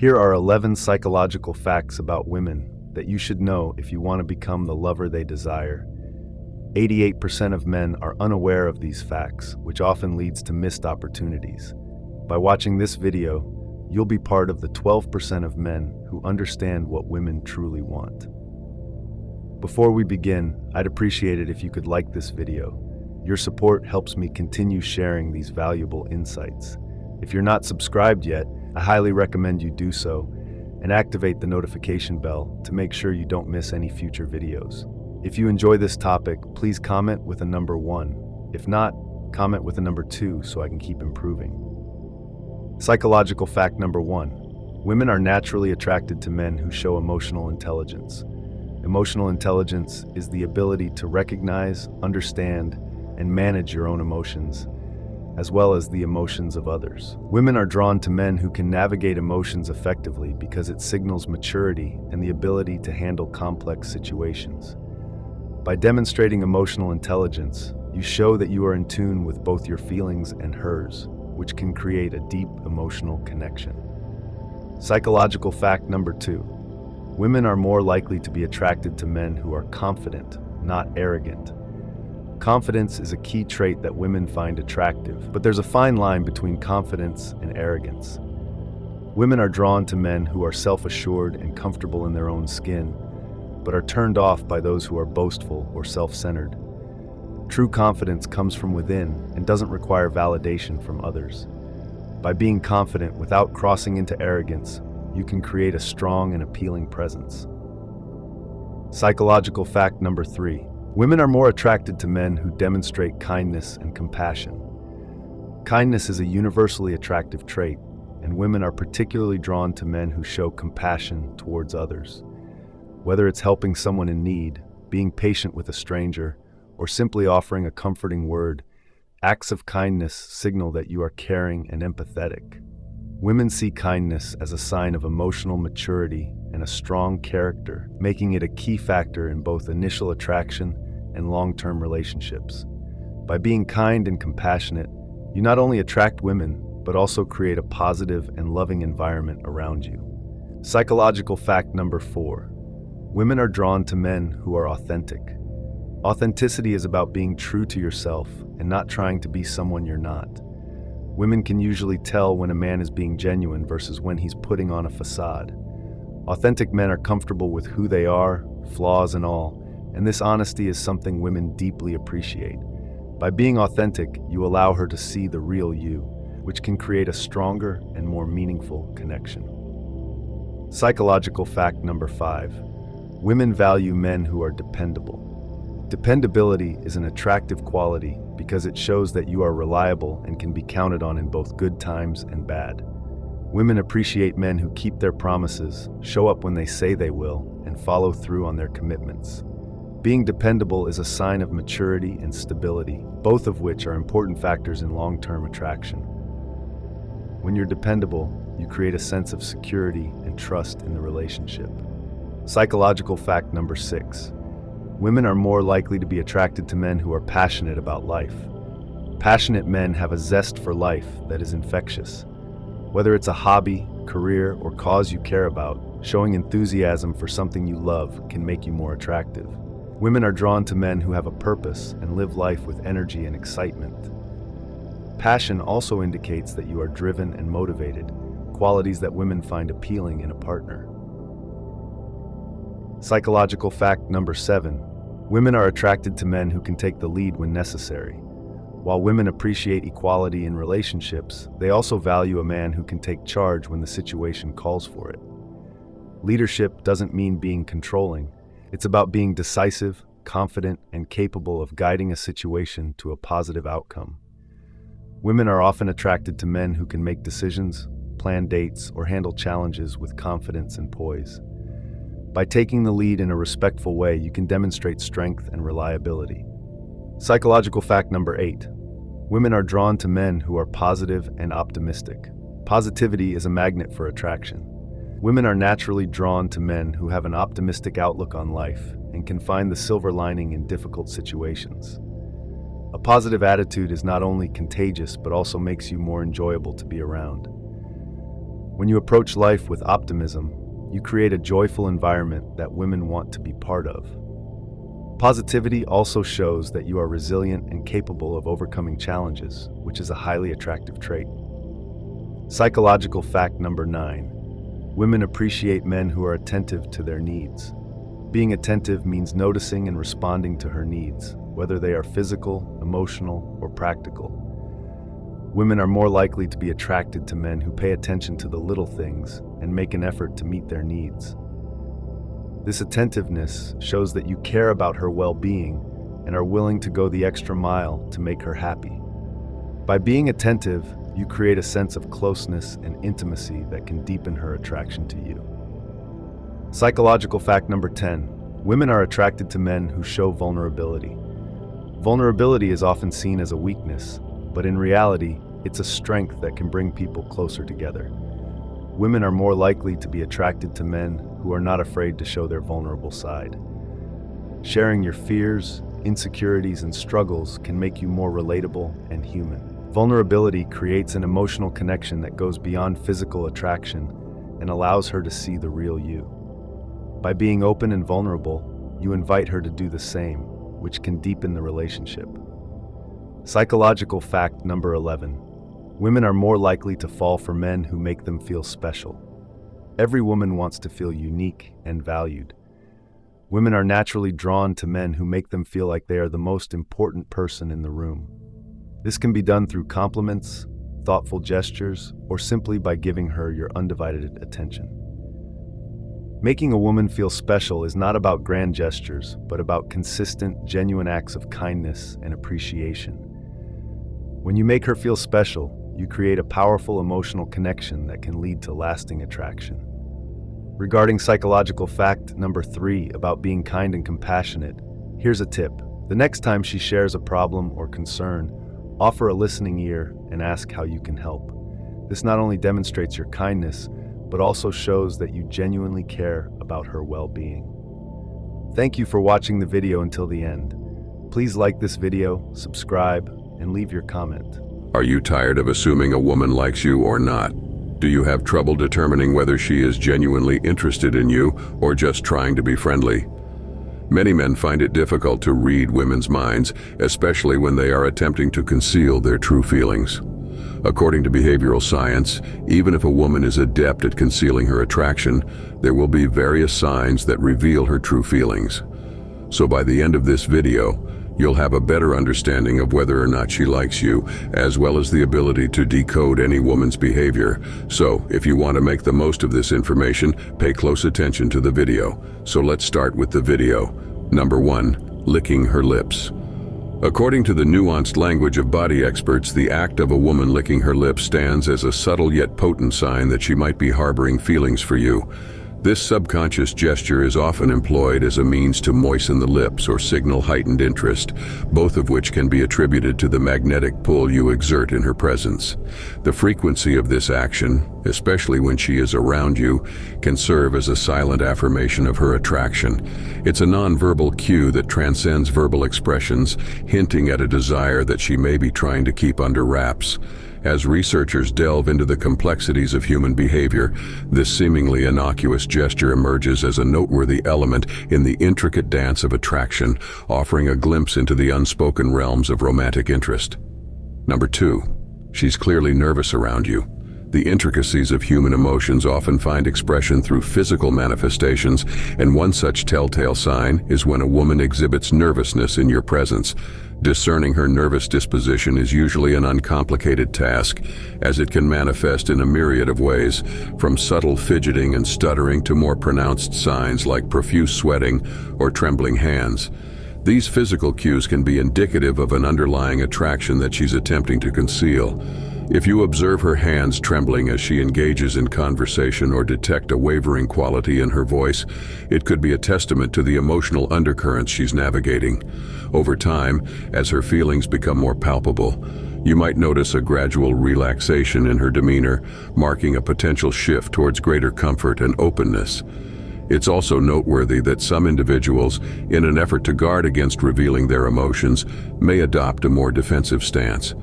Here are 11 psychological facts about women that you should know if you want to become the lover they desire. 88% of men are unaware of these facts, which often leads to missed opportunities. By watching this video, you'll be part of the 12% of men who understand what women truly want. Before we begin, I'd appreciate it if you could like this video. Your support helps me continue sharing these valuable insights. If you're not subscribed yet, I highly recommend you do so and activate the notification bell to make sure you don't miss any future videos. If you enjoy this topic, please comment with a number 1. If not, comment with a number 2 so I can keep improving. Psychological fact number 1. Women are naturally attracted to men who show emotional intelligence. Emotional intelligence is the ability to recognize, understand, and manage your own emotions, as well as the emotions of others. Women are drawn to men who can navigate emotions effectively because it signals maturity and the ability to handle complex situations. By demonstrating emotional intelligence, you show that you are in tune with both your feelings and hers, which can create a deep emotional connection. Psychological fact number 2. Women are more likely to be attracted to men who are confident, not arrogant. Confidence is a key trait that women find attractive, but there's a fine line between confidence and arrogance. Women are drawn to men who are self-assured and comfortable in their own skin, but are turned off by those who are boastful or self-centered. True confidence comes from within and doesn't require validation from others. By being confident without crossing into arrogance, you can create a strong and appealing presence. Psychological fact number 3. Women are more attracted to men who demonstrate kindness and compassion. Kindness is a universally attractive trait, and women are particularly drawn to men who show compassion towards others. Whether it's helping someone in need, being patient with a stranger, or simply offering a comforting word, acts of kindness signal that you are caring and empathetic. Women see kindness as a sign of emotional maturity and a strong character, making it a key factor in both initial attraction and long-term relationships. By being kind and compassionate, you not only attract women, but also create a positive and loving environment around you. Psychological fact number 4. Women are drawn to men who are authentic. Authenticity is about being true to yourself and not trying to be someone you're not. Women can usually tell when a man is being genuine versus when he's putting on a facade. Authentic men are comfortable with who they are, flaws and all, and this honesty is something women deeply appreciate. By being authentic, you allow her to see the real you, which can create a stronger and more meaningful connection. Psychological fact number 5. Women value men who are dependable. Dependability is an attractive quality because it shows that you are reliable and can be counted on in both good times and bad. Women appreciate men who keep their promises, show up when they say they will, and follow through on their commitments. Being dependable is a sign of maturity and stability, both of which are important factors in long-term attraction. When you're dependable, you create a sense of security and trust in the relationship. Psychological fact number 6. Women are more likely to be attracted to men who are passionate about life. Passionate men have a zest for life that is infectious. Whether it's a hobby, career, or cause you care about, showing enthusiasm for something you love can make you more attractive. Women are drawn to men who have a purpose and live life with energy and excitement. Passion also indicates that you are driven and motivated, qualities that women find appealing in a partner. Psychological fact number 7. Women are attracted to men who can take the lead when necessary. While women appreciate equality in relationships, they also value a man who can take charge when the situation calls for it. Leadership doesn't mean being controlling. It's about being decisive, confident, and capable of guiding a situation to a positive outcome. Women are often attracted to men who can make decisions, plan dates, or handle challenges with confidence and poise. By taking the lead in a respectful way, you can demonstrate strength and reliability. Psychological fact number 8. Women are drawn to men who are positive and optimistic. Positivity is a magnet for attraction. Women are naturally drawn to men who have an optimistic outlook on life and can find the silver lining in difficult situations. A positive attitude is not only contagious but also makes you more enjoyable to be around. When you approach life with optimism, you create a joyful environment that women want to be part of. Positivity also shows that you are resilient and capable of overcoming challenges, which is a highly attractive trait. Psychological fact number 9. Women appreciate men who are attentive to their needs. Being attentive means noticing and responding to her needs, whether they are physical, emotional, or practical. Women are more likely to be attracted to men who pay attention to the little things and make an effort to meet their needs. This attentiveness shows that you care about her well-being and are willing to go the extra mile to make her happy. By being attentive, you create a sense of closeness and intimacy that can deepen her attraction to you. Psychological fact number 10. Women are attracted to men who show vulnerability. Vulnerability is often seen as a weakness, but in reality, it's a strength that can bring people closer together. Women are more likely to be attracted to men who are not afraid to show their vulnerable side. Sharing your fears, insecurities, and struggles can make you more relatable and human. Vulnerability creates an emotional connection that goes beyond physical attraction and allows her to see the real you. By being open and vulnerable, you invite her to do the same, which can deepen the relationship. Psychological fact number 11. Women are more likely to fall for men who make them feel special. Every woman wants to feel unique and valued. Women are naturally drawn to men who make them feel like they are the most important person in the room. This can be done through compliments, thoughtful gestures, or simply by giving her your undivided attention. Making a woman feel special is not about grand gestures, but about consistent, genuine acts of kindness and appreciation. When you make her feel special, you create a powerful emotional connection that can lead to lasting attraction. Regarding psychological fact number 3 about being kind and compassionate, here's a tip. The next time she shares a problem or concern, offer a listening ear and ask how you can help. This not only demonstrates your kindness, but also shows that you genuinely care about her well-being. Thank you for watching the video until the end. Please like this video, subscribe, and leave your comment. Are you tired of assuming a woman likes you or not? Do you have trouble determining whether she is genuinely interested in you or just trying to be friendly? Many men find it difficult to read women's minds, especially when they are attempting to conceal their true feelings. According to behavioral science, even if a woman is adept at concealing her attraction, there will be various signs that reveal her true feelings. So by the end of this video, you'll have a better understanding of whether or not she likes you, as well as the ability to decode any woman's behavior. So, if you want to make the most of this information, pay close attention to the video. So let's start with the video. Number 1. Licking her lips. According to the nuanced language of body experts, the act of a woman licking her lips stands as a subtle yet potent sign that she might be harboring feelings for you. This subconscious gesture is often employed as a means to moisten the lips or signal heightened interest, both of which can be attributed to the magnetic pull you exert in her presence. The frequency of this action, especially when she is around you, can serve as a silent affirmation of her attraction. It's a nonverbal cue that transcends verbal expressions, hinting at a desire that she may be trying to keep under wraps. As researchers delve into the complexities of human behavior, this seemingly innocuous gesture emerges as a noteworthy element in the intricate dance of attraction, offering a glimpse into the unspoken realms of romantic interest. Number 2. She's clearly nervous around you. The intricacies of human emotions often find expression through physical manifestations, and one such telltale sign is when a woman exhibits nervousness in your presence. Discerning her nervous disposition is usually an uncomplicated task, as it can manifest in a myriad of ways, from subtle fidgeting and stuttering to more pronounced signs like profuse sweating or trembling hands. These physical cues can be indicative of an underlying attraction that she's attempting to conceal. If you observe her hands trembling as she engages in conversation or detect a wavering quality in her voice, it could be a testament to the emotional undercurrents she's navigating. Over time, as her feelings become more palpable, you might notice a gradual relaxation in her demeanor, marking a potential shift towards greater comfort and openness. It's also noteworthy that some individuals, in an effort to guard against revealing their emotions, may adopt a more defensive stance.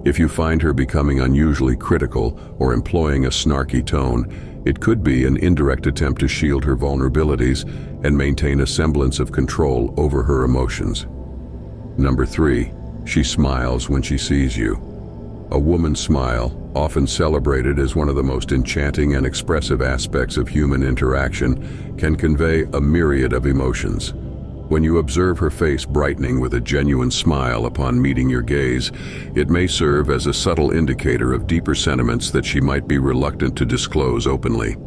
If you find her becoming unusually critical or employing a snarky tone, it could be an indirect attempt to shield her vulnerabilities and maintain a semblance of control over her emotions. Number 3, she smiles when she sees you. A woman's smile, often celebrated as one of the most enchanting and expressive aspects of human interaction, can convey a myriad of emotions. When you observe her face brightening with a genuine smile upon meeting your gaze, it may serve as a subtle indicator of deeper sentiments that she might be reluctant to disclose openly.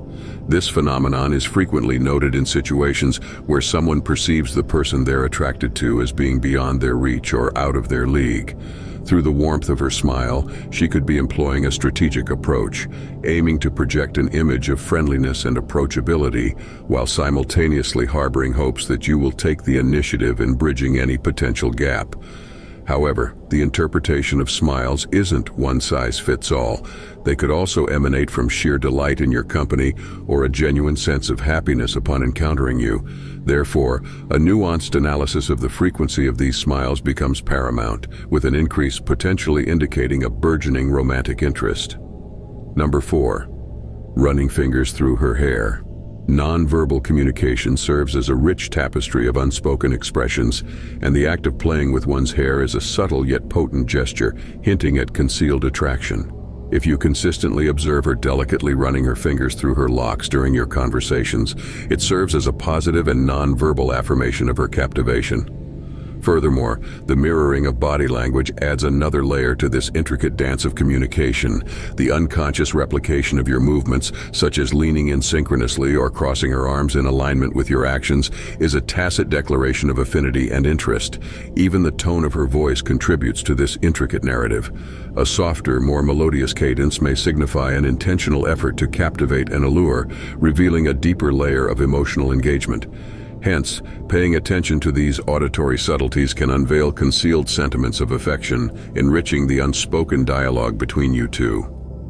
This phenomenon is frequently noted in situations where someone perceives the person they're attracted to as being beyond their reach or out of their league. Through the warmth of her smile, she could be employing a strategic approach, aiming to project an image of friendliness and approachability, while simultaneously harboring hopes that you will take the initiative in bridging any potential gap. However, the interpretation of smiles isn't one size fits all. They could also emanate from sheer delight in your company or a genuine sense of happiness upon encountering you. Therefore, a nuanced analysis of the frequency of these smiles becomes paramount, with an increase potentially indicating a burgeoning romantic interest. Number 4, running fingers through her hair. Non-verbal communication serves as a rich tapestry of unspoken expressions, and the act of playing with one's hair is a subtle yet potent gesture, hinting at concealed attraction. If you consistently observe her delicately running her fingers through her locks during your conversations, it serves as a positive and non-verbal affirmation of her captivation. Furthermore, the mirroring of body language adds another layer to this intricate dance of communication. The unconscious replication of your movements, such as leaning in synchronously or crossing her arms in alignment with your actions, is a tacit declaration of affinity and interest. Even the tone of her voice contributes to this intricate narrative. A softer, more melodious cadence may signify an intentional effort to captivate and allure, revealing a deeper layer of emotional engagement. Hence, paying attention to these auditory subtleties can unveil concealed sentiments of affection, enriching the unspoken dialogue between you two.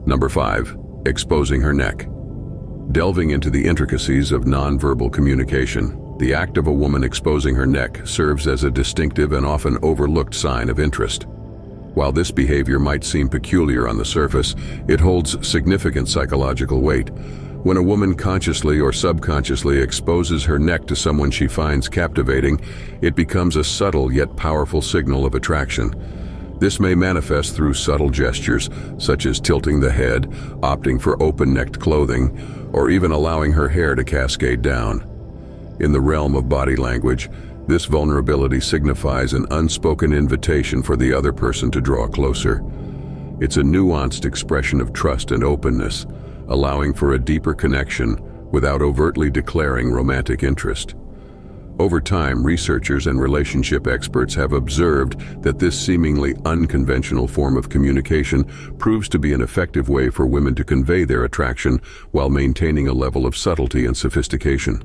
Number 5, exposing her neck. Delving into the intricacies of nonverbal communication, the act of a woman exposing her neck serves as a distinctive and often overlooked sign of interest. While this behavior might seem peculiar on the surface, it holds significant psychological weight. When a woman consciously or subconsciously exposes her neck to someone she finds captivating, it becomes a subtle yet powerful signal of attraction. This may manifest through subtle gestures, such as tilting the head, opting for open-necked clothing, or even allowing her hair to cascade down. In the realm of body language, this vulnerability signifies an unspoken invitation for the other person to draw closer. It's a nuanced expression of trust and openness, allowing for a deeper connection without overtly declaring romantic interest. Over time, researchers and relationship experts have observed that this seemingly unconventional form of communication proves to be an effective way for women to convey their attraction while maintaining a level of subtlety and sophistication.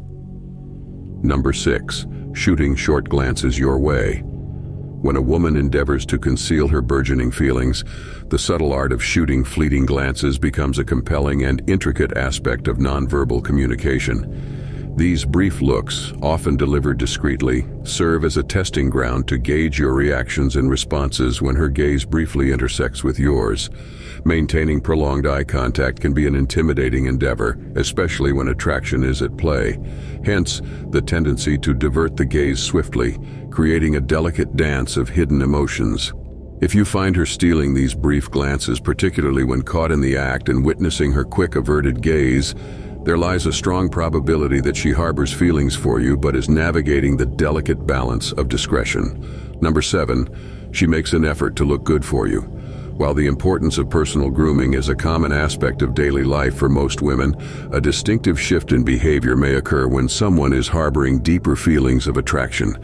Number 6, shooting short glances your way. When a woman endeavors to conceal her burgeoning feelings, the subtle art of shooting fleeting glances becomes a compelling and intricate aspect of nonverbal communication. These brief looks, often delivered discreetly, serve as a testing ground to gauge your reactions and responses when her gaze briefly intersects with yours. Maintaining prolonged eye contact can be an intimidating endeavor, especially when attraction is at play. Hence, the tendency to divert the gaze swiftly, creating a delicate dance of hidden emotions. If you find her stealing these brief glances, particularly when caught in the act and witnessing her quick averted gaze, there lies a strong probability that she harbors feelings for you but is navigating the delicate balance of discretion. Number 7, she makes an effort to look good for you. While the importance of personal grooming is a common aspect of daily life for most women, a distinctive shift in behavior may occur when someone is harboring deeper feelings of attraction.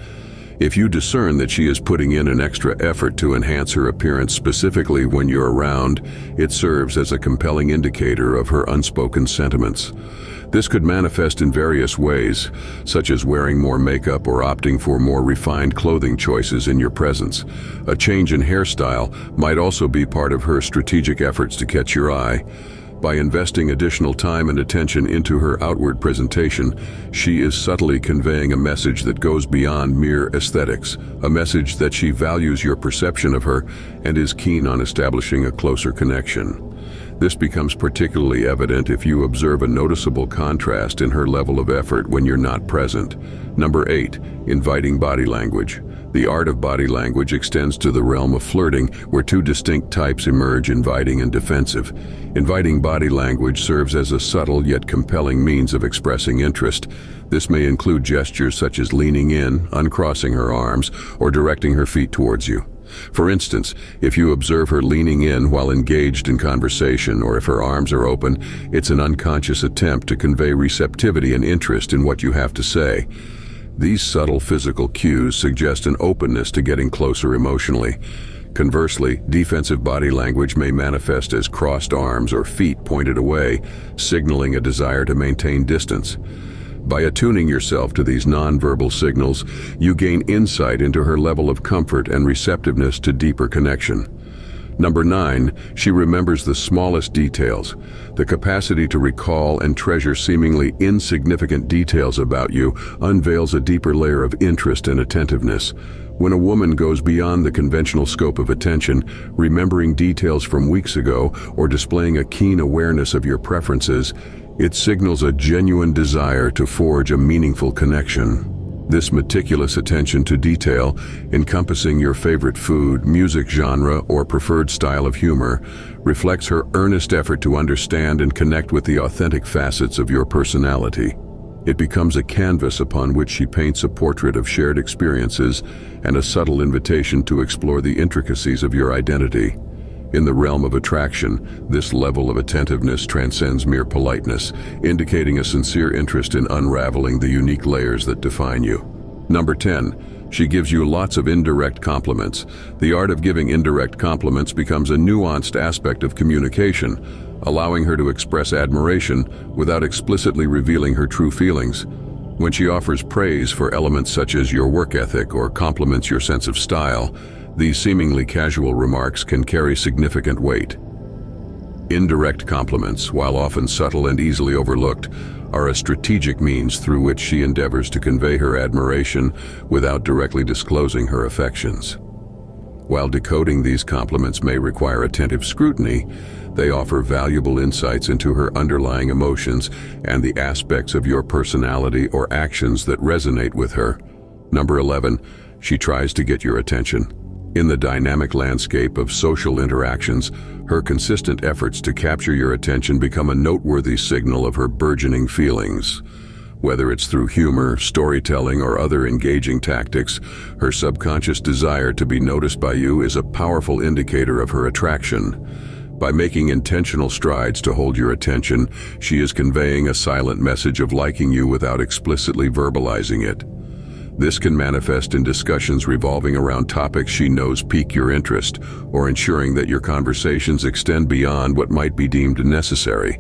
If you discern that she is putting in an extra effort to enhance her appearance specifically when you're around, it serves as a compelling indicator of her unspoken sentiments. This could manifest in various ways, such as wearing more makeup or opting for more refined clothing choices in your presence. A change in hairstyle might also be part of her strategic efforts to catch your eye. By investing additional time and attention into her outward presentation, she is subtly conveying a message that goes beyond mere aesthetics, a message that she values your perception of her and is keen on establishing a closer connection. This becomes particularly evident if you observe a noticeable contrast in her level of effort when you're not present. Number 8, inviting body language. The art of body language extends to the realm of flirting, where two distinct types emerge: inviting and defensive. Inviting body language serves as a subtle yet compelling means of expressing interest. This may include gestures such as leaning in, uncrossing her arms, or directing her feet towards you. For instance, if you observe her leaning in while engaged in conversation, or if her arms are open, it's an unconscious attempt to convey receptivity and interest in what you have to say. These subtle physical cues suggest an openness to getting closer emotionally. Conversely, defensive body language may manifest as crossed arms or feet pointed away, signaling a desire to maintain distance. By attuning yourself to these nonverbal signals, you gain insight into her level of comfort and receptiveness to deeper connection. Number 9, she remembers the smallest details. The capacity to recall and treasure seemingly insignificant details about you unveils a deeper layer of interest and attentiveness. When a woman goes beyond the conventional scope of attention, remembering details from weeks ago or displaying a keen awareness of your preferences, it signals a genuine desire to forge a meaningful connection. This meticulous attention to detail, encompassing your favorite food, music genre, or preferred style of humor, reflects her earnest effort to understand and connect with the authentic facets of your personality. It becomes a canvas upon which she paints a portrait of shared experiences and a subtle invitation to explore the intricacies of your identity. In the realm of attraction, this level of attentiveness transcends mere politeness, indicating a sincere interest in unraveling the unique layers that define you. Number 10, she gives you lots of indirect compliments. The art of giving indirect compliments becomes a nuanced aspect of communication, allowing her to express admiration without explicitly revealing her true feelings. When she offers praise for elements such as your work ethic or compliments your sense of style, these seemingly casual remarks can carry significant weight. Indirect compliments, while often subtle and easily overlooked, are a strategic means through which she endeavors to convey her admiration without directly disclosing her affections. While decoding these compliments may require attentive scrutiny, they offer valuable insights into her underlying emotions and the aspects of your personality or actions that resonate with her. Number 11, she tries to get your attention. In the dynamic landscape of social interactions, her consistent efforts to capture your attention become a noteworthy signal of her burgeoning feelings. Whether it's through humor, storytelling, or other engaging tactics, her subconscious desire to be noticed by you is a powerful indicator of her attraction. By making intentional strides to hold your attention, she is conveying a silent message of liking you without explicitly verbalizing it. This can manifest in discussions revolving around topics she knows pique your interest, or ensuring that your conversations extend beyond what might be deemed necessary.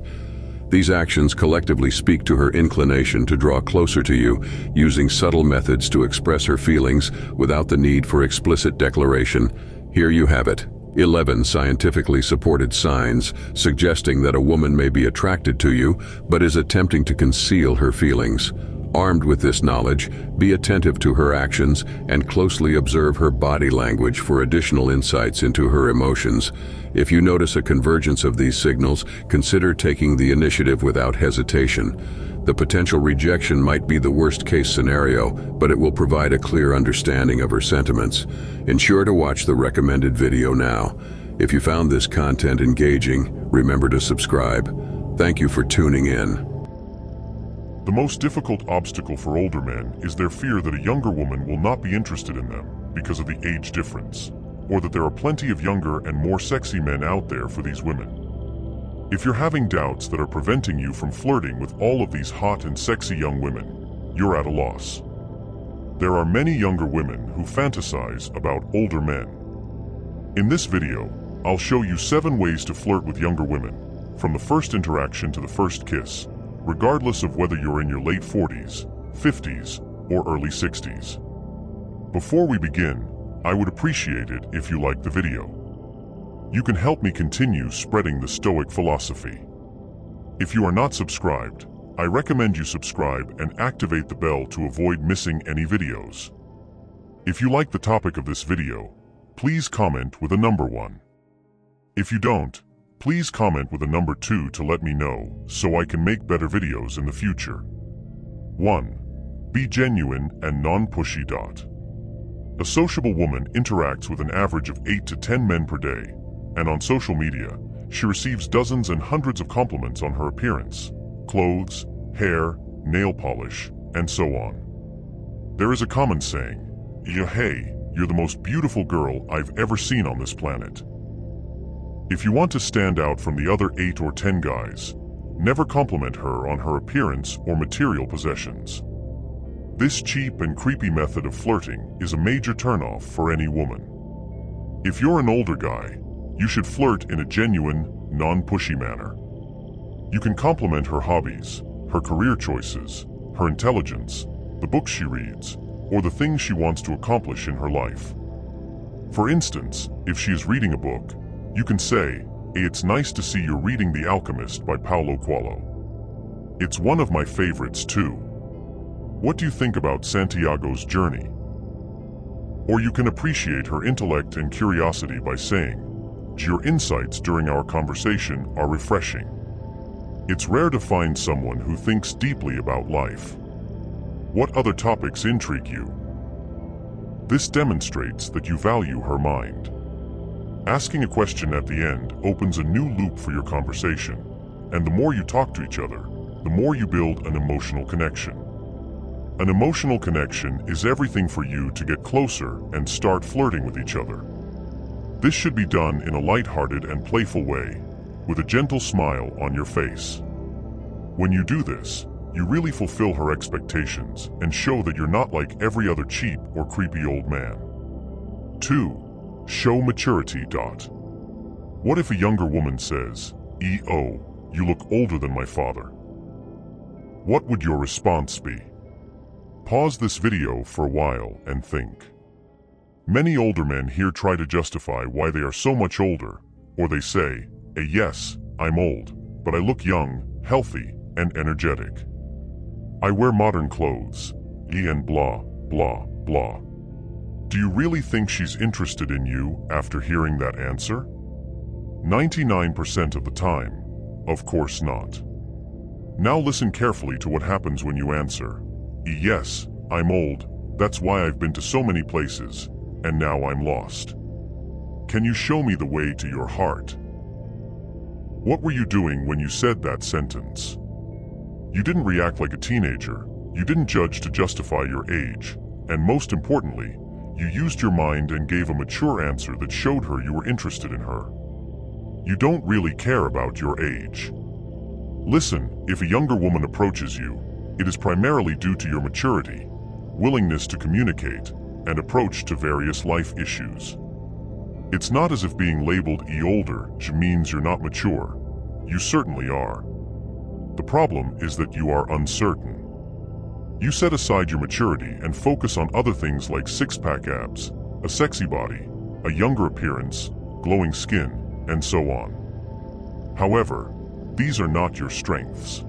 These actions collectively speak to her inclination to draw closer to you, using subtle methods to express her feelings without the need for explicit declaration. Here you have it. 11 scientifically supported signs suggesting that a woman may be attracted to you, but is attempting to conceal her feelings. Armed with this knowledge, be attentive to her actions and closely observe her body language for additional insights into her emotions. If you notice a convergence of these signals, consider taking the initiative without hesitation. The potential rejection might be the worst-case scenario, but it will provide a clear understanding of her sentiments. Ensure to watch the recommended video now. If you found this content engaging, remember to subscribe. Thank you for tuning in. The most difficult obstacle for older men is their fear that a younger woman will not be interested in them because of the age difference, or that there are plenty of younger and more sexy men out there for these women. If you're having doubts that are preventing you from flirting with all of these hot and sexy young women, you're at a loss. There are many younger women who fantasize about older men. In this video, I'll show you 7 ways to flirt with younger women, from the first interaction to the first kiss, regardless of whether you're in your late 40s, 50s, or early 60s. Before we begin, I would appreciate it if you liked the video. You can help me continue spreading the Stoic philosophy. If you are not subscribed, I recommend you subscribe and activate the bell to avoid missing any videos. If you like the topic of this video, please comment with a number 1. If you don't, please comment with a number 2 to let me know so I can make better videos in the future. 1. Be genuine and non-pushy. A sociable woman interacts with an average of 8 to 10 men per day, and on social media, she receives dozens and hundreds of compliments on her appearance, clothes, hair, nail polish, and so on. There is a common saying, "Yeah, hey, you're the most beautiful girl I've ever seen on this planet." If you want to stand out from the other 8 or 10 guys, never compliment her on her appearance or material possessions. This cheap and creepy method of flirting is a major turnoff for any woman. If you're an older guy, you should flirt in a genuine, non-pushy manner. You can compliment her hobbies, her career choices, her intelligence, the books she reads, or the things she wants to accomplish in her life. For instance, if she is reading a book, you can say, "Hey, it's nice to see you're reading The Alchemist by Paulo Coelho. It's one of my favorites too. What do you think about Santiago's journey?" Or you can appreciate her intellect and curiosity by saying, "Your insights during our conversation are refreshing." It's rare to find someone who thinks deeply about life. What other topics intrigue you? This demonstrates that you value her mind. Asking a question at the end opens a new loop for your conversation, and the more you talk to each other, the more you build an emotional connection. An emotional connection is everything for you to get closer and start flirting with each other. This should be done in a lighthearted and playful way, with a gentle smile on your face. When you do this, you really fulfill her expectations and show that you're not like every other cheap or creepy old man. 2. Show maturity. What if a younger woman says, "Oh, you look older than my father"? What would your response be? Pause this video for a while and think. Many older men here try to justify why they are so much older, or they say, "Yes, I'm old, but I look young, healthy, and energetic. I wear modern clothes, and blah, blah, blah." Do you really think she's interested in you after hearing that answer? 99% of the time, of course not. Now listen carefully to what happens when you answer, "Yes, I'm old, that's why I've been to so many places, and now I'm lost. Can you show me the way to your heart?" What were you doing when you said that sentence? You didn't react like a teenager, you didn't judge to justify your age, and most importantly, you used your mind and gave a mature answer that showed her you were interested in her. You don't really care about your age. Listen, if a younger woman approaches you, it is primarily due to your maturity, willingness to communicate, and approach to various life issues. It's not as if being labeled older means you're not mature. You certainly are. The problem is that you are uncertain. You set aside your maturity and focus on other things like six-pack abs, a sexy body, a younger appearance, glowing skin, and so on. However, these are not your strengths.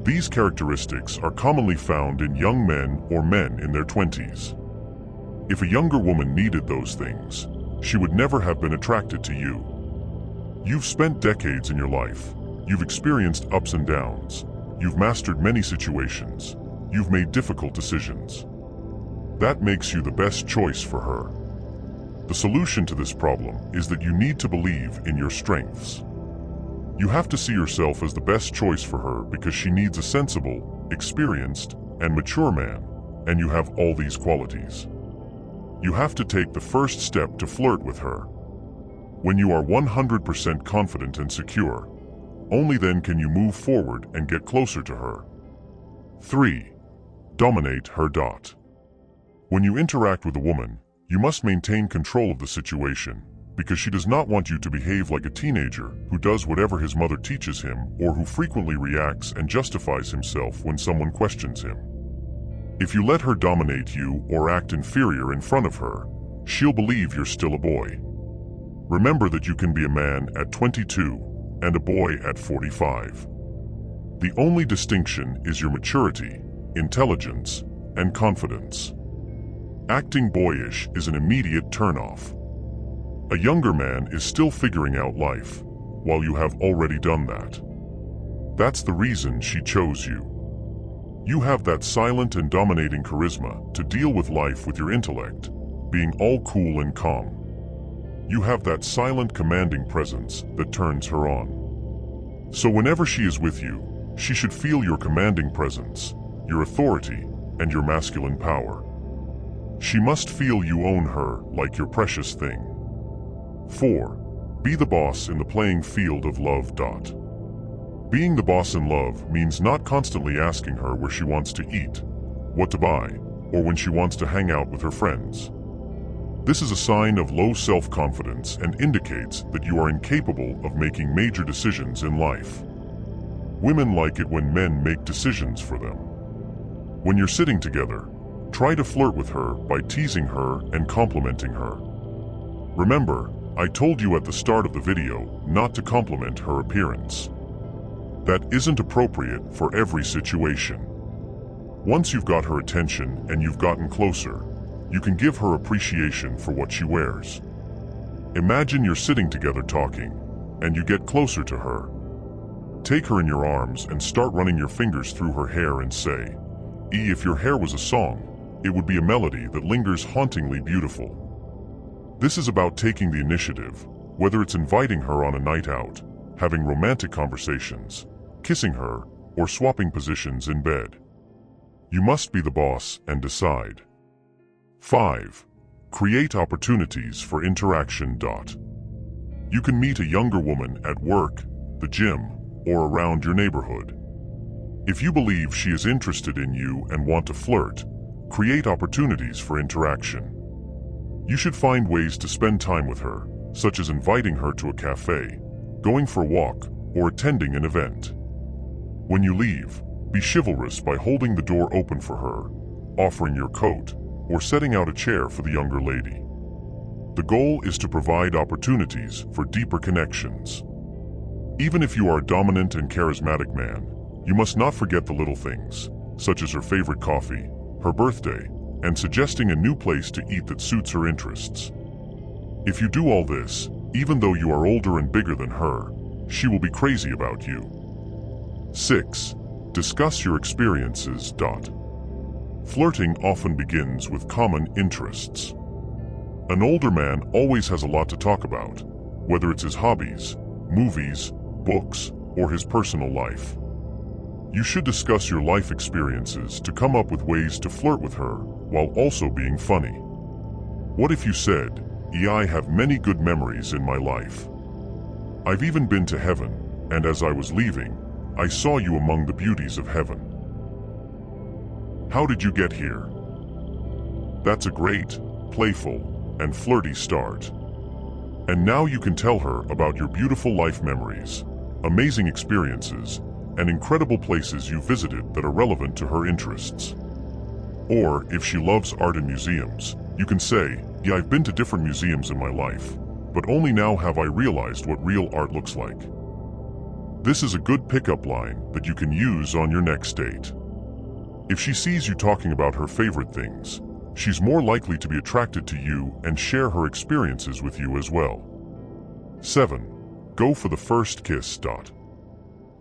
These characteristics are commonly found in young men or men in their 20s. If a younger woman needed those things, she would never have been attracted to you. You've spent decades in your life. You've experienced ups and downs. You've mastered many situations. You've made difficult decisions. That makes you the best choice for her. The solution to this problem is that you need to believe in your strengths. You have to see yourself as the best choice for her because she needs a sensible, experienced, and mature man, and you have all these qualities. You have to take the first step to flirt with her. When you are 100% confident and secure, only then can you move forward and get closer to her. 3. Dominate her. When you interact with a woman, you must maintain control of the situation, because she does not want you to behave like a teenager who does whatever his mother teaches him or who frequently reacts and justifies himself when someone questions him. If you let her dominate you or act inferior in front of her, she'll believe you're still a boy. Remember that you can be a man at 22 and a boy at 45. The only distinction is your maturity, intelligence, and confidence. Acting boyish is an immediate turnoff. A younger man is still figuring out life, while you have already done that. That's the reason she chose you. You have that silent and dominating charisma to deal with life with your intellect, being all cool and calm. You have that silent, commanding presence that turns her on. So whenever she is with you, she should feel your commanding presence, your authority, and your masculine power. She must feel you own her like your precious thing. 4. Be the boss in the playing field of love. Being the boss in love means not constantly asking her where she wants to eat, what to buy, or when she wants to hang out with her friends. This is a sign of low self-confidence and indicates that you are incapable of making major decisions in life. Women like it when men make decisions for them. When you're sitting together, try to flirt with her by teasing her and complimenting her. Remember, I told you at the start of the video not to compliment her appearance. That isn't appropriate for every situation. Once you've got her attention and you've gotten closer, you can give her appreciation for what she wears. Imagine you're sitting together talking, and you get closer to her. Take her in your arms and start running your fingers through her hair and say, if your hair was a song, it would be a melody that lingers hauntingly beautiful. This is about taking the initiative, whether it's inviting her on a night out, having romantic conversations, kissing her, or swapping positions in bed. You must be the boss and decide. 5. Create opportunities for interaction. You can meet a younger woman at work, the gym, or around your neighborhood. If you believe she is interested in you and want to flirt, create opportunities for interaction. You should find ways to spend time with her, such as inviting her to a cafe, going for a walk, or attending an event. When you leave, be chivalrous by holding the door open for her, offering your coat, or setting out a chair for the younger lady. The goal is to provide opportunities for deeper connections. Even if you are a dominant and charismatic man, you must not forget the little things, such as her favorite coffee, her birthday, and suggesting a new place to eat that suits her interests. If you do all this, even though you are older and bigger than her, she will be crazy about you. 6. Discuss your experiences. Flirting often begins with common interests. An older man always has a lot to talk about, whether it's his hobbies, movies, books, or his personal life. You should discuss your life experiences to come up with ways to flirt with her while also being funny. What if you said, I have many good memories in my life. I've even been to heaven, and as I was leaving, I saw you among the beauties of heaven. How did you get here? That's a great, playful, and flirty start. And now you can tell her about your beautiful life memories, amazing experiences, and incredible places you visited that are relevant to her interests. Or, if she loves art and museums, you can say, I've been to different museums in my life, but only now have I realized what real art looks like. This is a good pickup line that you can use on your next date. If she sees you talking about her favorite things, she's more likely to be attracted to you and share her experiences with you as well. 7. Go for the first kiss.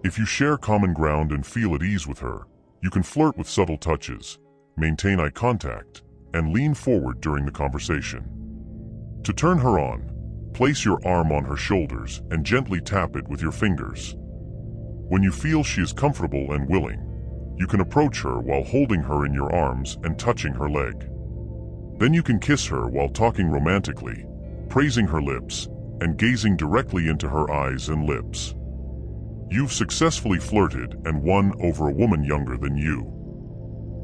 If you share common ground and feel at ease with her, you can flirt with subtle touches, maintain eye contact, and lean forward during the conversation. To turn her on, place your arm on her shoulders and gently tap it with your fingers. When you feel she is comfortable and willing, you can approach her while holding her in your arms and touching her leg. Then you can kiss her while talking romantically, praising her lips, and gazing directly into her eyes and lips. You've successfully flirted and won over a woman younger than you.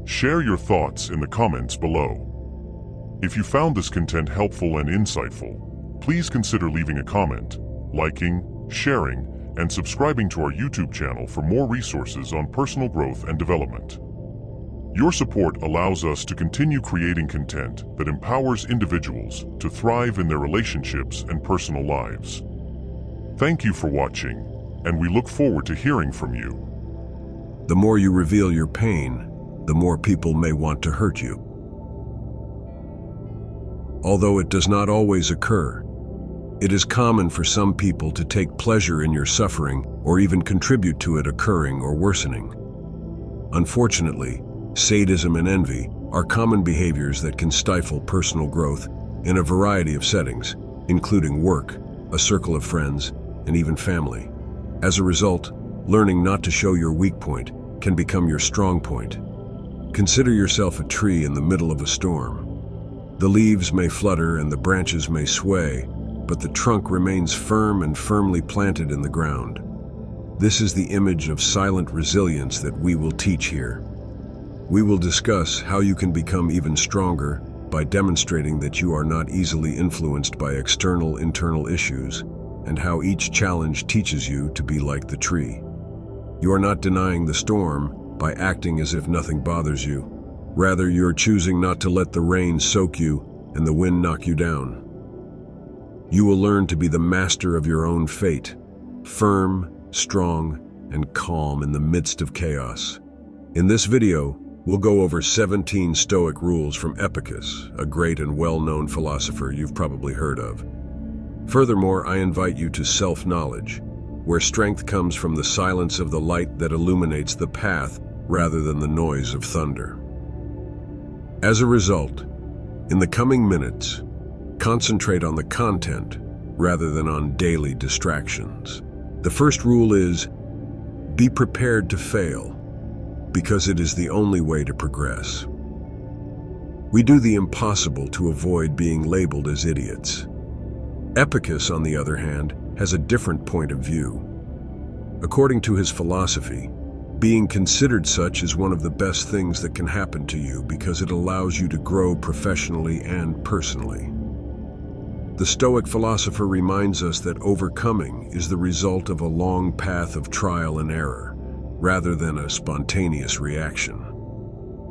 Share your thoughts in the comments below. If you found this content helpful and insightful, please consider leaving a comment, liking, sharing, and subscribing to our YouTube channel for more resources on personal growth and development. Your support allows us to continue creating content that empowers individuals to thrive in their relationships and personal lives. Thank you for watching, and we look forward to hearing from you. The more you reveal your pain, the more people may want to hurt you. Although it does not always occur, it is common for some people to take pleasure in your suffering or even contribute to it occurring or worsening. Unfortunately, sadism and envy are common behaviors that can stifle personal growth in a variety of settings, including work, a circle of friends, and even family. As a result, learning not to show your weak point can become your strong point. Consider yourself a tree in the middle of a storm. The leaves may flutter and the branches may sway, but the trunk remains firm and firmly planted in the ground. This is the image of silent resilience that we will teach here. We will discuss how you can become even stronger by demonstrating that you are not easily influenced by external internal issues, and how each challenge teaches you to be like the tree. You are not denying the storm by acting as if nothing bothers you. Rather, you're choosing not to let the rain soak you and the wind knock you down. You will learn to be the master of your own fate, firm, strong, and calm in the midst of chaos. In this video, we'll go over 17 Stoic rules from Epicus, a great and well-known philosopher you've probably heard of. Furthermore, I invite you to self-knowledge, where strength comes from the silence of the light that illuminates the path rather than the noise of thunder. As a result, in the coming minutes, concentrate on the content rather than on daily distractions. The first rule is, be prepared to fail, because it is the only way to progress. We do the impossible to avoid being labeled as idiots. Epicus, on the other hand, has a different point of view. According to his philosophy, being considered such is one of the best things that can happen to you because it allows you to grow professionally and personally. The Stoic philosopher reminds us that overcoming is the result of a long path of trial and error, rather than a spontaneous reaction.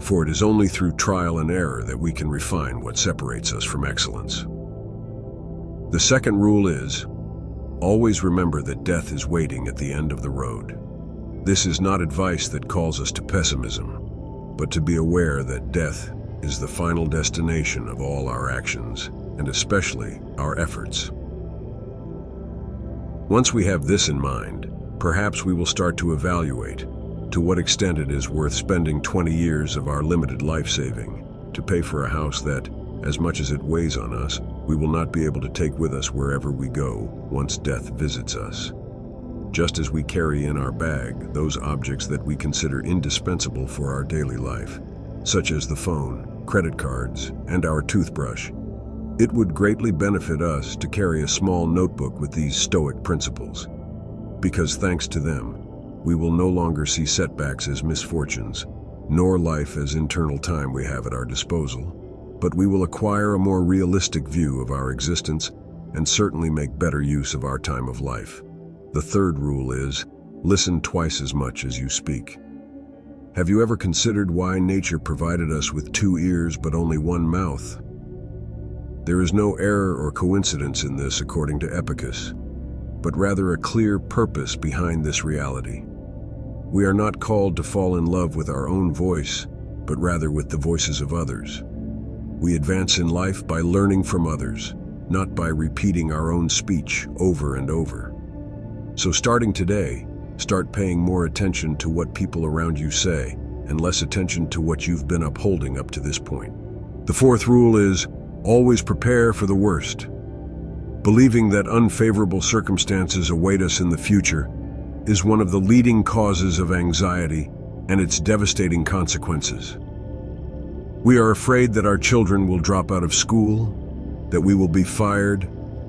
For it is only through trial and error that we can refine what separates us from excellence. The second rule is, always remember that death is waiting at the end of the road. This is not advice that calls us to pessimism, but to be aware that death is the final destination of all our actions, and especially our efforts. Once we have this in mind, perhaps we will start to evaluate to what extent it is worth spending 20 years of our limited life saving to pay for a house that, as much as it weighs on us, we will not be able to take with us wherever we go once death visits us. Just as we carry in our bag those objects that we consider indispensable for our daily life, such as the phone, credit cards, and our toothbrush, it would greatly benefit us to carry a small notebook with these Stoic principles, because thanks to them, we will no longer see setbacks as misfortunes, nor life as internal time we have at our disposal, but we will acquire a more realistic view of our existence and certainly make better use of our time of life. The third rule is, listen twice as much as you speak. Have you ever considered why nature provided us with 2 ears but only 1 mouth? There is no error or coincidence in this according to Epicus, but rather a clear purpose behind this reality. We are not called to fall in love with our own voice, but rather with the voices of others. We advance in life by learning from others, not by repeating our own speech over and over. So starting today, start paying more attention to what people around you say and less attention to what you've been upholding up to this point. The fourth rule is, always prepare for the worst. Believing that unfavorable circumstances await us in the future is one of the leading causes of anxiety and its devastating consequences. We are afraid that our children will drop out of school, that we will be fired,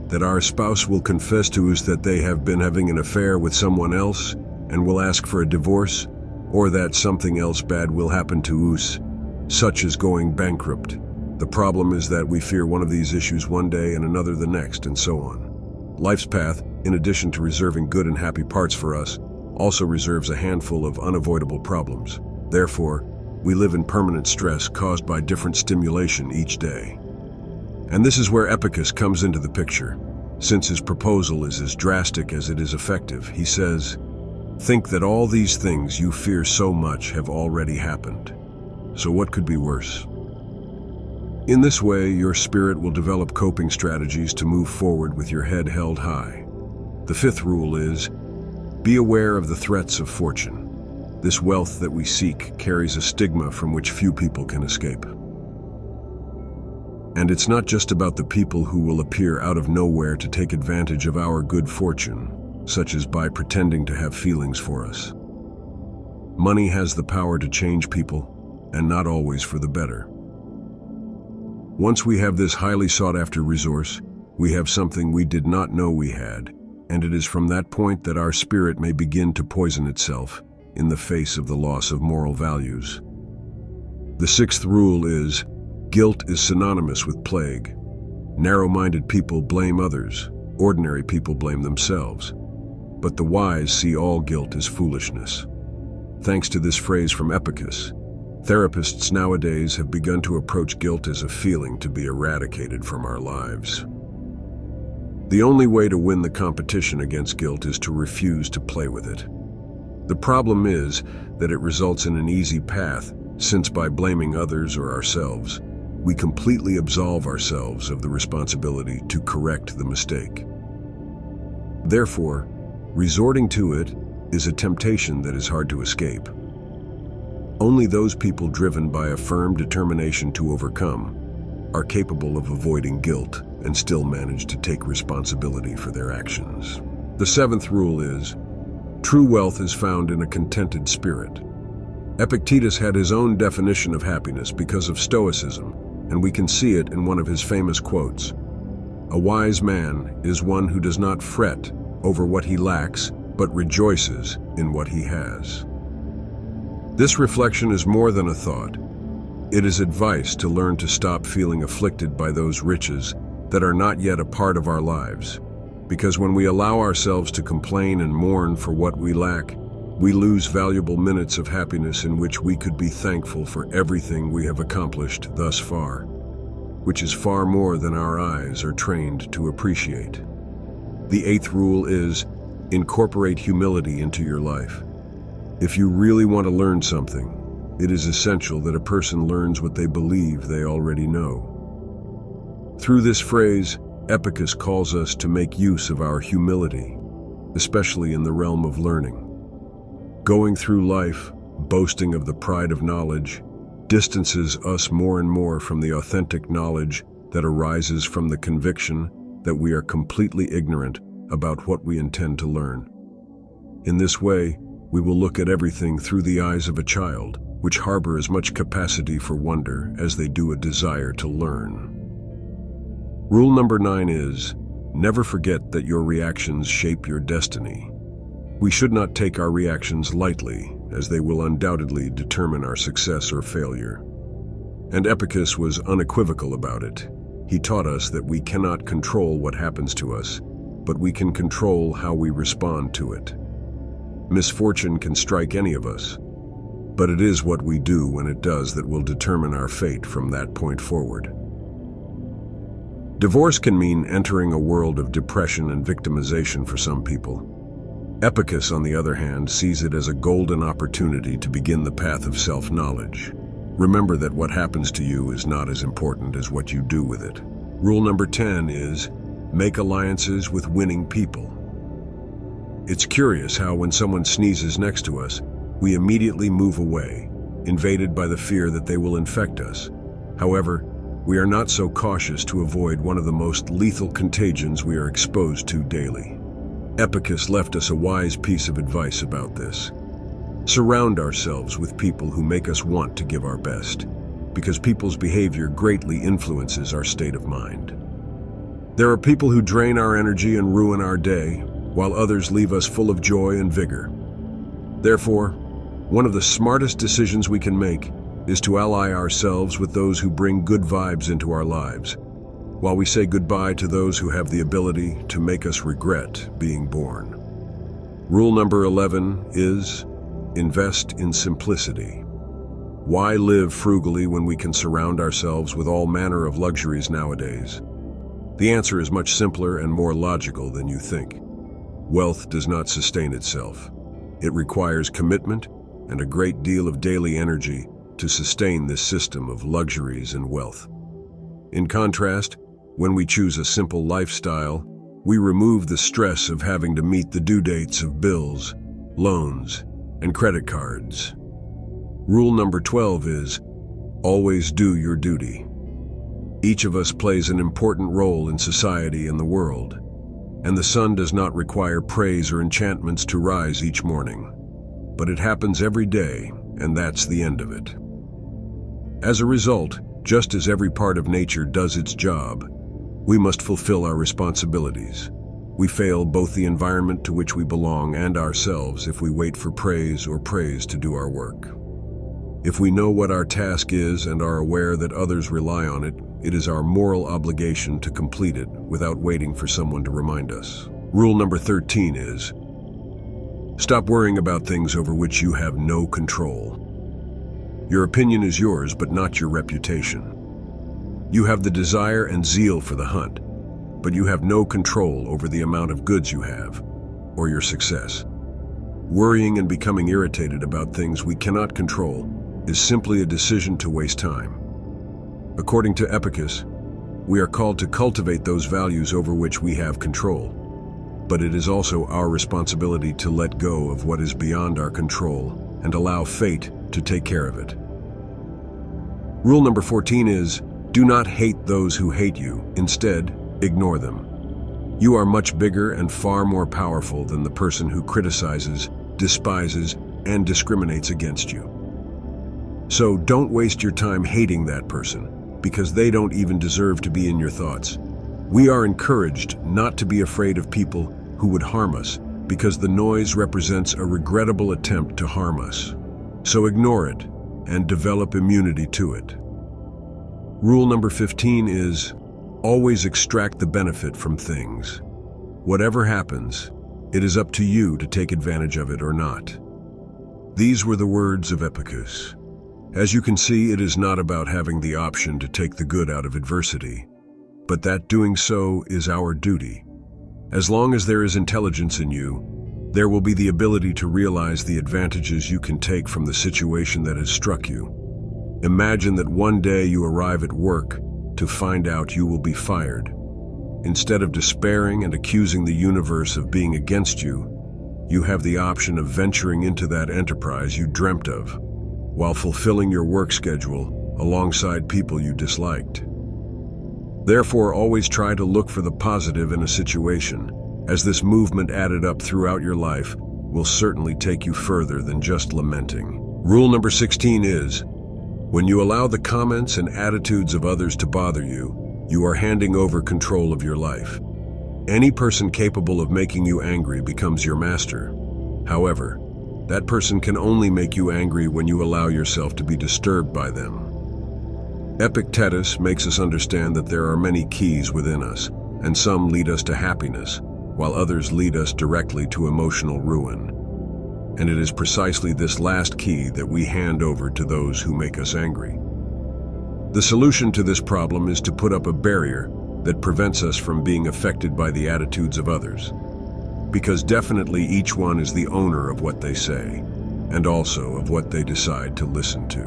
that our spouse will confess to us that they have been having an affair with someone else and will ask for a divorce, or that something else bad will happen to us, such as going bankrupt. The problem is that we fear one of these issues one day and another the next, and so on. Life's path, in addition to reserving good and happy parts for us, also reserves a handful of unavoidable problems. Therefore, we live in permanent stress caused by different stimulation each day. And this is where Epicus comes into the picture. Since his proposal is as drastic as it is effective, he says, Think that all these things you fear so much have already happened. So what could be worse? In this way, your spirit will develop coping strategies to move forward with your head held high. The fifth rule is, be aware of the threats of fortune. This wealth that we seek carries a stigma from which few people can escape. And it's not just about the people who will appear out of nowhere to take advantage of our good fortune, such as by pretending to have feelings for us. Money has the power to change people, and not always for the better. Once we have this highly sought-after resource, we have something we did not know we had, and it is from that point that our spirit may begin to poison itself in the face of the loss of moral values. The sixth rule is, guilt is synonymous with plague. Narrow-minded people blame others, ordinary people blame themselves. But the wise see all guilt as foolishness. Thanks to this phrase from Epicus, therapists nowadays have begun to approach guilt as a feeling to be eradicated from our lives. The only way to win the competition against guilt is to refuse to play with it. The problem is that it results in an easy path, since by blaming others or ourselves, we completely absolve ourselves of the responsibility to correct the mistake. Therefore, resorting to it is a temptation that is hard to escape. Only those people driven by a firm determination to overcome are capable of avoiding guilt and still manage to take responsibility for their actions. The seventh rule is, true wealth is found in a contented spirit. Epictetus had his own definition of happiness because of Stoicism, and we can see it in one of his famous quotes. A wise man is one who does not fret over what he lacks, but rejoices in what he has. This reflection is more than a thought. It is advice to learn to stop feeling afflicted by those riches that are not yet a part of our lives. Because when we allow ourselves to complain and mourn for what we lack, we lose valuable minutes of happiness in which we could be thankful for everything we have accomplished thus far, which is far more than our eyes are trained to appreciate. The eighth rule is, incorporate humility into your life. If you really want to learn something, it is essential that a person learns what they believe they already know. Through this phrase, Epicus calls us to make use of our humility, especially in the realm of learning. Going through life, boasting of the pride of knowledge, distances us more and more from the authentic knowledge that arises from the conviction that we are completely ignorant about what we intend to learn. In this way, we will look at everything through the eyes of a child, which harbor as much capacity for wonder as they do a desire to learn. Rule number 9 is, never forget that your reactions shape your destiny. We should not take our reactions lightly, as they will undoubtedly determine our success or failure. And Epicus was unequivocal about it. He taught us that we cannot control what happens to us, but we can control how we respond to it. Misfortune can strike any of us, but it is what we do when it does that will determine our fate from that point forward. Divorce can mean entering a world of depression and victimization for some people. Epicus, on the other hand, sees it as a golden opportunity to begin the path of self-knowledge. Remember that what happens to you is not as important as what you do with it. Rule number 10 is, make alliances with winning people. It's curious how when someone sneezes next to us, we immediately move away, invaded by the fear that they will infect us. However, we are not so cautious to avoid one of the most lethal contagions we are exposed to daily. Epicus left us a wise piece of advice about this. Surround ourselves with people who make us want to give our best, because people's behavior greatly influences our state of mind. There are people who drain our energy and ruin our day, while others leave us full of joy and vigor. Therefore, one of the smartest decisions we can make is to ally ourselves with those who bring good vibes into our lives, while we say goodbye to those who have the ability to make us regret being born. Rule number 11 is, invest in simplicity. Why live frugally when we can surround ourselves with all manner of luxuries nowadays? The answer is much simpler and more logical than you think. Wealth does not sustain itself. It requires commitment and a great deal of daily energy to sustain this system of luxuries and wealth. In contrast, when we choose a simple lifestyle, we remove the stress of having to meet the due dates of bills, loans, and credit cards. Rule number 12 is, always do your duty. Each of us plays an important role in society and the world, and the sun does not require praise or enchantments to rise each morning. But it happens every day, and that's the end of it. As a result, just as every part of nature does its job, we must fulfill our responsibilities. We fail both the environment to which we belong and ourselves if we wait for praise or praise to do our work. If we know what our task is and are aware that others rely on it, it is our moral obligation to complete it without waiting for someone to remind us. Rule number 13 is, stop worrying about things over which you have no control. Your opinion is yours, but not your reputation. You have the desire and zeal for the hunt, but you have no control over the amount of goods you have, or your success. Worrying and becoming irritated about things we cannot control is simply a decision to waste time. According to Epicus, we are called to cultivate those values over which we have control, but it is also our responsibility to let go of what is beyond our control and allow fate to take care of it. Rule number 14 is, do not hate those who hate you. Instead, ignore them. You are much bigger and far more powerful than the person who criticizes, despises, and discriminates against you. So don't waste your time hating that person, because they don't even deserve to be in your thoughts. We are encouraged not to be afraid of people who would harm us, because the noise represents a regrettable attempt to harm us. So ignore it and develop immunity to it. Rule number 15 is, always extract the benefit from things. Whatever happens, it is up to you to take advantage of it or not. These were the words of Epicus. As you can see, it is not about having the option to take the good out of adversity, but that doing so is our duty. As long as there is intelligence in you, there will be the ability to realize the advantages you can take from the situation that has struck you. Imagine that one day you arrive at work to find out you will be fired. Instead of despairing and accusing the universe of being against you, you have the option of venturing into that enterprise you dreamt of, while fulfilling your work schedule alongside people you disliked. Therefore, always try to look for the positive in a situation, as this movement added up throughout your life will certainly take you further than just lamenting. Rule number 16 is, when you allow the comments and attitudes of others to bother you, you are handing over control of your life. Any person capable of making you angry becomes your master. However, that person can only make you angry when you allow yourself to be disturbed by them. Epictetus makes us understand that there are many keys within us, and some lead us to happiness, while others lead us directly to emotional ruin. And it is precisely this last key that we hand over to those who make us angry. The solution to this problem is to put up a barrier that prevents us from being affected by the attitudes of others. Because definitely each one is the owner of what they say, and also of what they decide to listen to.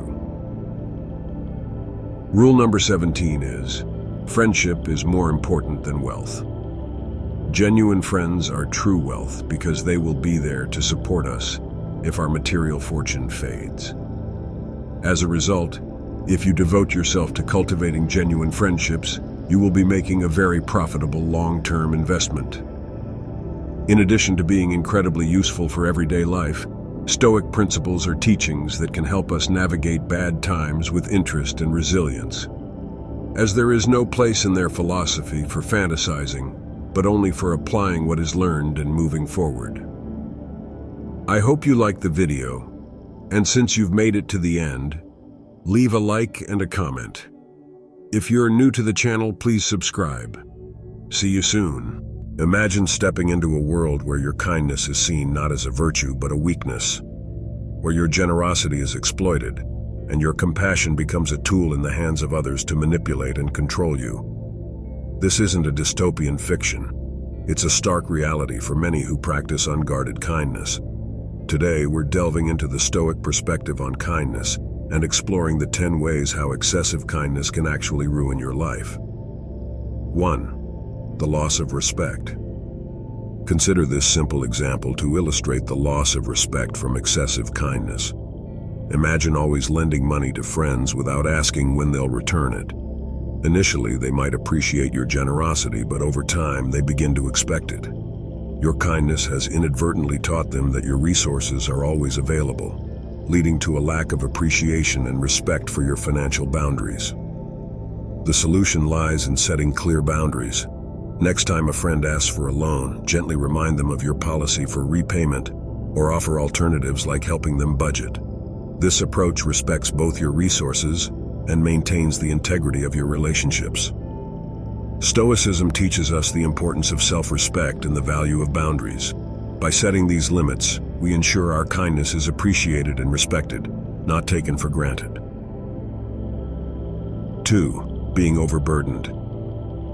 Rule number 17 is, friendship is more important than wealth. Genuine friends are true wealth because they will be there to support us if our material fortune fades. As a result, if you devote yourself to cultivating genuine friendships, you will be making a very profitable long-term investment. In addition to being incredibly useful for everyday life, Stoic principles are teachings that can help us navigate bad times with interest and resilience, as there is no place in their philosophy for fantasizing, but only for applying what is learned and moving forward. I hope you liked the video, and since you've made it to the end, leave a like and a comment. If you're new to the channel, please subscribe. See you soon. Imagine stepping into a world where your kindness is seen not as a virtue but a weakness, where your generosity is exploited, and your compassion becomes a tool in the hands of others to manipulate and control you. This isn't a dystopian fiction. It's a stark reality for many who practice unguarded kindness. Today, we're delving into the Stoic perspective on kindness and exploring the 10 ways how excessive kindness can actually ruin your life. 1. The loss of respect. Consider this simple example to illustrate the loss of respect from excessive kindness. Imagine always lending money to friends without asking when they'll return it. Initially, they might appreciate your generosity, but over time, they begin to expect it. Your kindness has inadvertently taught them that your resources are always available, leading to a lack of appreciation and respect for your financial boundaries. The solution lies in setting clear boundaries. Next time a friend asks for a loan, gently remind them of your policy for repayment or offer alternatives like helping them budget. This approach respects both your resources and maintains the integrity of your relationships. Stoicism teaches us the importance of self-respect and the value of boundaries. By setting these limits, we ensure our kindness is appreciated and respected, not taken for granted. 2. Being overburdened.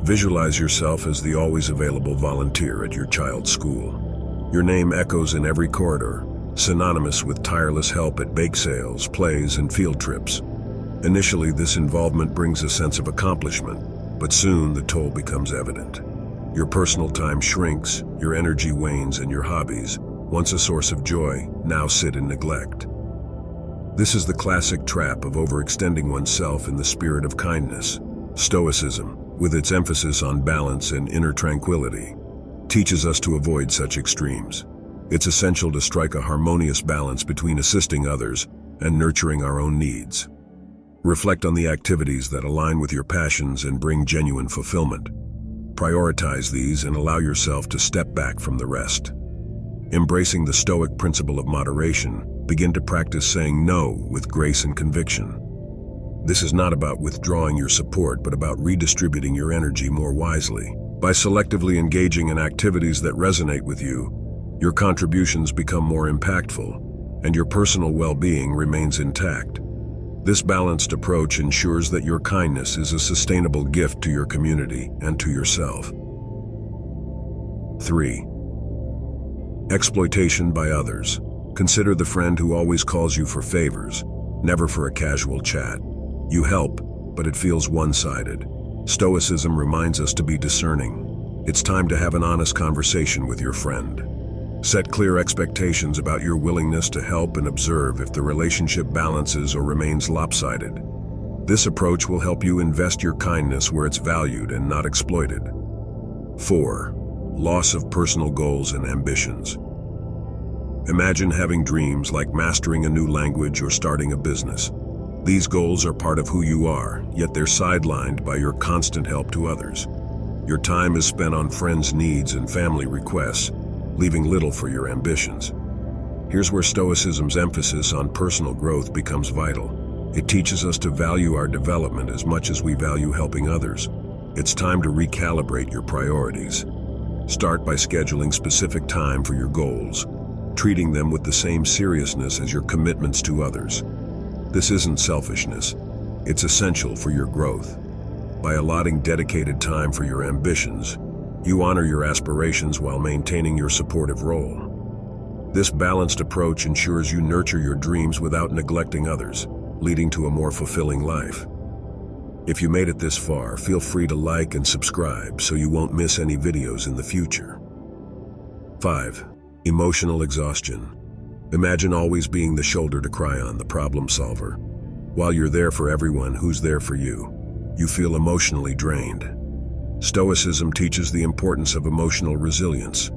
Visualize yourself as the always available volunteer at your child's school. Your name echoes in every corridor, synonymous with tireless help at bake sales, plays, and field trips. Initially, this involvement brings a sense of accomplishment, but soon the toll becomes evident. Your personal time shrinks, your energy wanes, and your hobbies, once a source of joy, now sit in neglect. This is the classic trap of overextending oneself in the spirit of kindness. Stoicism, with its emphasis on balance and inner tranquility, teaches us to avoid such extremes. It's essential to strike a harmonious balance between assisting others and nurturing our own needs. Reflect on the activities that align with your passions and bring genuine fulfillment. Prioritize these and allow yourself to step back from the rest. Embracing the Stoic principle of moderation, begin to practice saying no with grace and conviction. This is not about withdrawing your support, but about redistributing your energy more wisely. By selectively engaging in activities that resonate with you, your contributions become more impactful, and your personal well-being remains intact. This balanced approach ensures that your kindness is a sustainable gift to your community and to yourself. 3. Exploitation by others. Consider the friend who always calls you for favors, never for a casual chat. You help, but it feels one-sided. Stoicism reminds us to be discerning. It's time to have an honest conversation with your friend. Set clear expectations about your willingness to help and observe if the relationship balances or remains lopsided. This approach will help you invest your kindness where it's valued and not exploited. 4. Loss of personal goals and ambitions. Imagine having dreams like mastering a new language or starting a business. These goals are part of who you are, yet they're sidelined by your constant help to others. Your time is spent on friends' needs and family requests, leaving little for your ambitions. Here's where Stoicism's emphasis on personal growth becomes vital. It teaches us to value our development as much as we value helping others. It's time to recalibrate your priorities. Start by scheduling specific time for your goals, treating them with the same seriousness as your commitments to others. This isn't selfishness. It's essential for your growth. By allotting dedicated time for your ambitions, you honor your aspirations while maintaining your supportive role. This balanced approach ensures you nurture your dreams without neglecting others, leading to a more fulfilling life. If you made it this far, feel free to like and subscribe so you won't miss any videos in the future. 5. Emotional exhaustion. Imagine always being the shoulder to cry on, the problem solver. While you're there for everyone who's there for you, you feel emotionally drained. Stoicism teaches the importance of emotional resilience.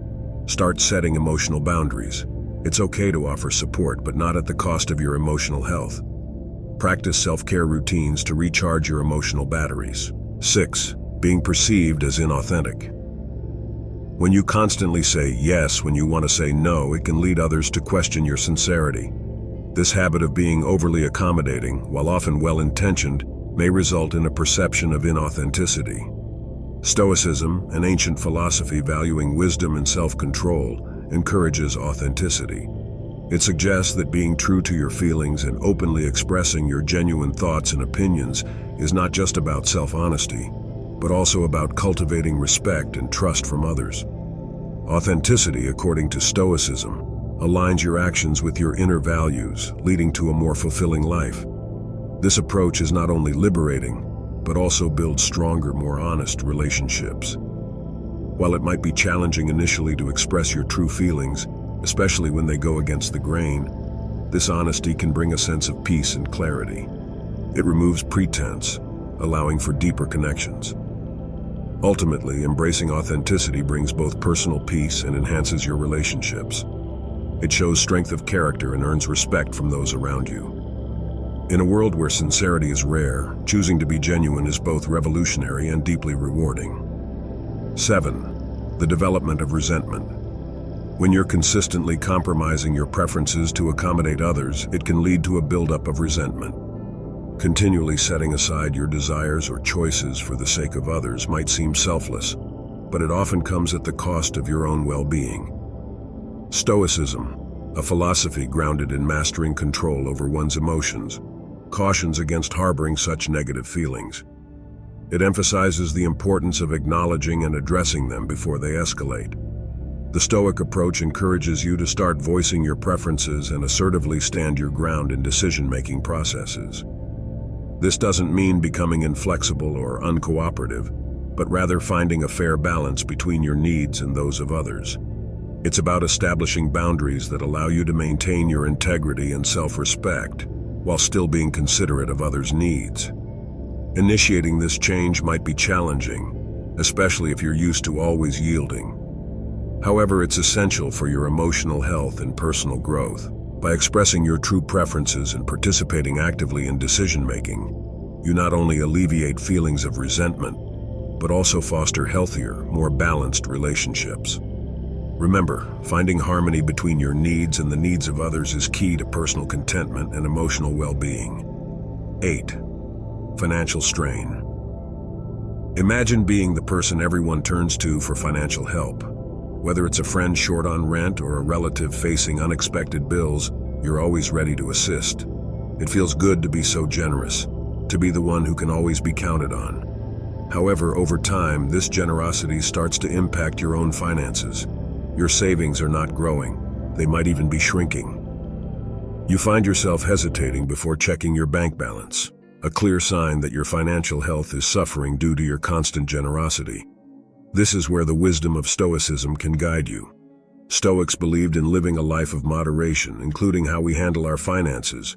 Start setting emotional boundaries. It's okay to offer support, but not at the cost of your emotional health. Practice self-care routines to recharge your emotional batteries. 6. Being perceived as inauthentic. When you constantly say yes when you want to say no, it can lead others to question your sincerity. This habit of being overly accommodating, while often well-intentioned, may result in a perception of inauthenticity. Stoicism, an ancient philosophy valuing wisdom and self-control, encourages authenticity. It suggests that being true to your feelings and openly expressing your genuine thoughts and opinions is not just about self-honesty, but also about cultivating respect and trust from others. Authenticity, according to Stoicism, aligns your actions with your inner values, leading to a more fulfilling life. This approach is not only liberating, but also builds stronger, more honest relationships. While it might be challenging initially to express your true feelings, especially when they go against the grain, this honesty can bring a sense of peace and clarity. It removes pretense, allowing for deeper connections. Ultimately, embracing authenticity brings both personal peace and enhances your relationships. It shows strength of character and earns respect from those around you. In a world where sincerity is rare, choosing to be genuine is both revolutionary and deeply rewarding. 7. The development of resentment. When you're consistently compromising your preferences to accommodate others, it can lead to a buildup of resentment. Continually setting aside your desires or choices for the sake of others might seem selfless, but it often comes at the cost of your own well-being. Stoicism, a philosophy grounded in mastering control over one's emotions, cautions against harboring such negative feelings. It emphasizes the importance of acknowledging and addressing them before they escalate. The Stoic approach encourages you to start voicing your preferences and assertively stand your ground in decision-making processes. This doesn't mean becoming inflexible or uncooperative, but rather finding a fair balance between your needs and those of others. It's about establishing boundaries that allow you to maintain your integrity and self-respect, while still being considerate of others' needs. Initiating this change might be challenging, especially if you're used to always yielding. However, it's essential for your emotional health and personal growth. By expressing your true preferences and participating actively in decision-making, you not only alleviate feelings of resentment, but also foster healthier, more balanced relationships. Remember, finding harmony between your needs and the needs of others is key to personal contentment and emotional well-being. 8. Financial strain. Imagine being the person everyone turns to for financial help. Whether it's a friend short on rent or a relative facing unexpected bills, you're always ready to assist. It feels good to be so generous, to be the one who can always be counted on. However, over time, this generosity starts to impact your own finances. Your savings are not growing. They might even be shrinking. You find yourself hesitating before checking your bank balance, a clear sign that your financial health is suffering due to your constant generosity. This is where the wisdom of Stoicism can guide you. Stoics believed in living a life of moderation, including how we handle our finances.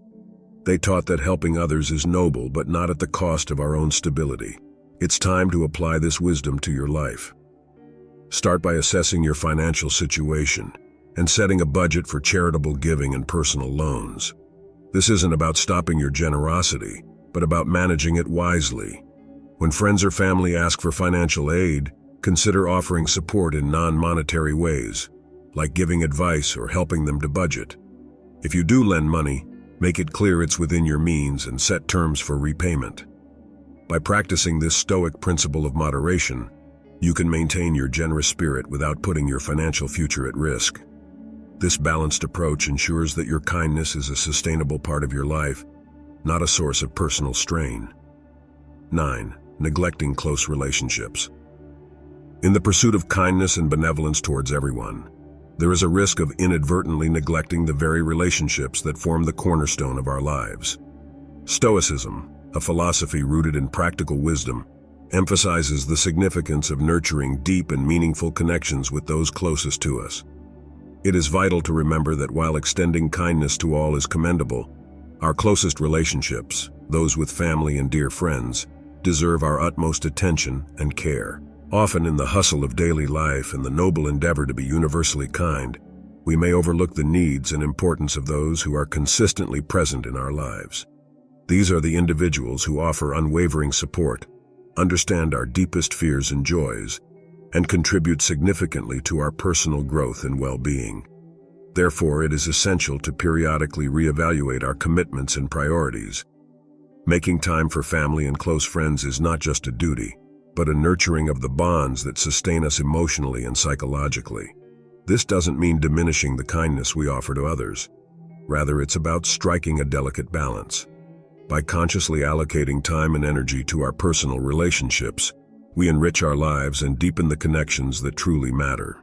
They taught that helping others is noble, but not at the cost of our own stability. It's time to apply this wisdom to your life. Start by assessing your financial situation and setting a budget for charitable giving and personal loans. This isn't about stopping your generosity, but about managing it wisely. When friends or family ask for financial aid, consider offering support in non-monetary ways, like giving advice or helping them to budget. If you do lend money, make it clear it's within your means and set terms for repayment. By practicing this Stoic principle of moderation, you can maintain your generous spirit without putting your financial future at risk. This balanced approach ensures that your kindness is a sustainable part of your life, not a source of personal strain. 9. Neglecting close relationships. In the pursuit of kindness and benevolence towards everyone, there is a risk of inadvertently neglecting the very relationships that form the cornerstone of our lives. Stoicism, a philosophy rooted in practical wisdom, emphasizes the significance of nurturing deep and meaningful connections with those closest to us. It is vital to remember that while extending kindness to all is commendable, our closest relationships, those with family and dear friends, deserve our utmost attention and care. Often in the hustle of daily life and the noble endeavor to be universally kind, we may overlook the needs and importance of those who are consistently present in our lives. These are the individuals who offer unwavering support, understand our deepest fears and joys, and contribute significantly to our personal growth and well-being. Therefore, it is essential to periodically reevaluate our commitments and priorities. Making time for family and close friends is not just a duty, but a nurturing of the bonds that sustain us emotionally and psychologically. This doesn't mean diminishing the kindness we offer to others. Rather, it's about striking a delicate balance. By consciously allocating time and energy to our personal relationships, we enrich our lives and deepen the connections that truly matter.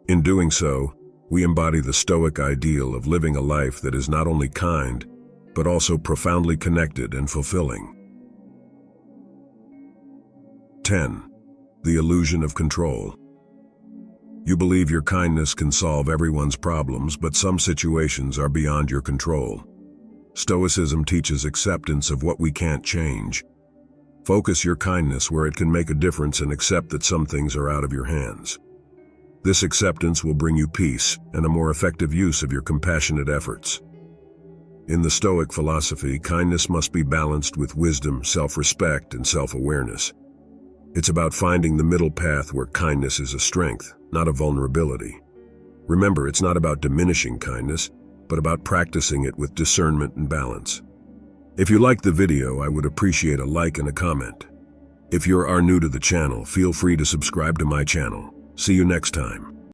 In doing so, We embody the Stoic ideal of living a life that is not only kind, but also profoundly connected and fulfilling. 10. The illusion of control. You believe your kindness can solve everyone's problems, but some situations are beyond your control. Stoicism teaches acceptance of what we can't change. Focus your kindness where it can make a difference and accept that some things are out of your hands. This acceptance will bring you peace and a more effective use of your compassionate efforts. In the Stoic philosophy, kindness must be balanced with wisdom, self-respect, and self-awareness. It's about finding the middle path where kindness is a strength, not a vulnerability. Remember, it's not about diminishing kindness, but about practicing it with discernment and balance. If you liked the video, I would appreciate a like and a comment. If you are new to the channel, feel free to subscribe to my channel. See you next time.